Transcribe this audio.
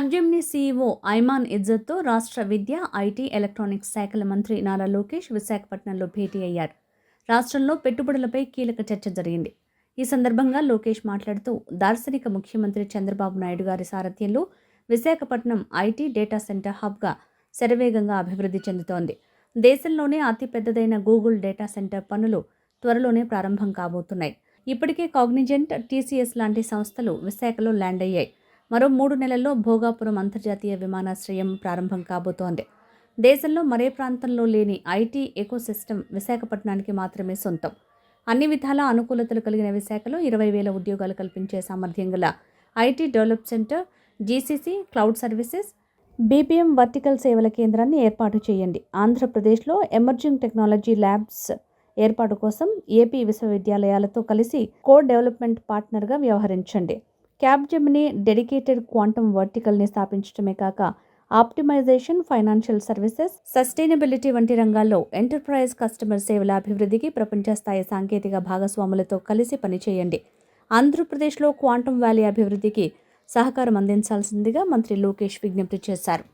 క్యాబ్జెమినీ CEO Aiman ఇజ్జత్తో రాష్ట్ర విద్య, IT, electronics శాఖల మంత్రి నారా లోకేష్ విశాఖపట్నంలో భేటీ అయ్యారు. రాష్ట్రంలో పెట్టుబడులపై కీలక చర్చ జరిగింది. ఈ సందర్భంగా లోకేష్ మాట్లాడుతూ దార్శనిక ముఖ్యమంత్రి చంద్రబాబు నాయుడు గారి సారథ్యంలో విశాఖపట్నం ఐటీ డేటా సెంటర్ హబ్గా శరవేగంగా అభివృద్ధి చెందుతోంది. దేశంలోనే అతిపెద్దదైన గూగుల్ డేటా సెంటర్ పనులు త్వరలోనే ప్రారంభం కాబోతున్నాయి. ఇప్పటికే కాగ్నిజెంట్, టీసీఎస్ లాంటి సంస్థలు విశాఖలో ల్యాండ్ అయ్యాయి. మరో 3 నెలల్లో భోగాపురం అంతర్జాతీయ విమానాశ్రయం ప్రారంభం కాబోతోంది. దేశంలో మరే ప్రాంతంలో లేని ఐటీ ఎకోసిస్టమ్ విశాఖపట్నానికి మాత్రమే సొంతం. అన్ని విధాల అనుకూలతలు కలిగిన విశాఖలో 20,000 ఉద్యోగాలు కల్పించే సామర్థ్యం గల IT develop centre, GCC, cloud services, BPM vertical సేవల కేంద్రాన్ని ఏర్పాటు చేయండి. ఆంధ్రప్రదేశ్లో ఎమర్జింగ్ టెక్నాలజీ ల్యాబ్స్ ఏర్పాటు కోసం ఏపీ విశ్వవిద్యాలయాలతో కలిసి కోర్ డెవలప్మెంట్ పార్ట్నర్గా వ్యవహరించండి. క్యాబ్జెమినీ డెడికేటెడ్ క్వాంటమ్ వర్టికల్ని స్థాపించడమే కాక ఆప్టిమైజేషన్, ఫైనాన్షియల్ సర్వీసెస్, సస్టైనబిలిటీ వంటి రంగాల్లో ఎంటర్ప్రైజ్ కస్టమర్ సేవల అభివృద్ధికి ప్రపంచ స్థాయి సాంకేతిక భాగస్వాములతో కలిసి పనిచేయండి. ఆంధ్రప్రదేశ్లో క్వాంటమ్ వ్యాలీ అభివృద్ధికి సహకారం అందించాల్సిందిగా మంత్రి లోకేష్ విజ్ఞప్తి చేశారు.